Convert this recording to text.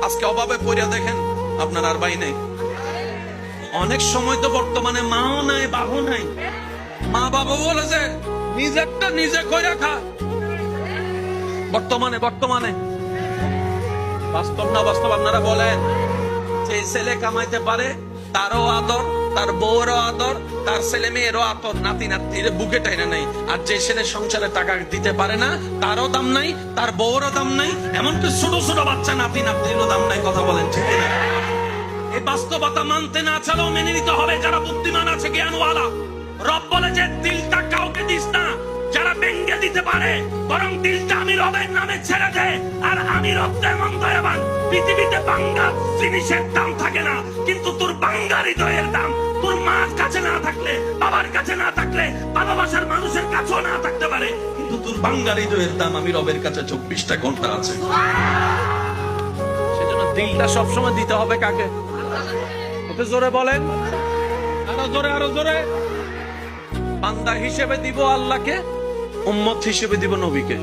আজকে অভাবে পড়িয়া দেখেন আপনার আর ভাই নেই। অনেক সময় তো বর্তমানে মাও নাই বাবু নাই, মা বাবা বলেছে নিজেরটা নিজে করে খা। বর্তমানে বাস্তব না বাস্তব আপনারা বলেন, যে ছেলে কামাইতে পারে তারও আদর, তার বউরও আদর, তার ছেলে মেয়েরও আদর, নাতি নাতির বুকে টাইনা নাই। আর যে ছেলে সংসারে টাকা দিতে পারে না তারও দাম নাই, তার বউরও দাম নাই, এমনকি ছোট ছোট বাচ্চা নাতি নাতিরও দাম নাই। কথা বলেন ঠিক না? এই বাস্তবতা মানতে না চালেও মেনে নিতে হবে যারা বুদ্ধিমান আছে, জ্ঞানওয়ালা। রব বলে যে দিলটা কাউকে দিস না যারা ভেঙে দিতে পারে, বরং দিলটা আমি রবের নামে ছেড়ে দে। আর আমি রব তেমন দয়াবান, পৃথিবীতে বাঙ্গা জিনিসের দাম থাকে না, কিন্তু তোর বাঙ্গা হৃদয়ের দাম তোর মার কাছে না থাকলে, বাবার কাছে না থাকলে, ভালোবাসার মানুষের কাছেও না থাকতে পারে, কিন্তু তোর বাঙ্গা হৃদয়ের দাম আমি রবের কাছে 24টা ঘন্টা আছে। সেজন্য দিলটা সবসময় দিতে হবে কাকে? ওকে জোরে বলেন, আরো জোরে। বান্দা হিসেবে দিব আল্লাহকে, উম্মত হিসেবে দিব নবীকে।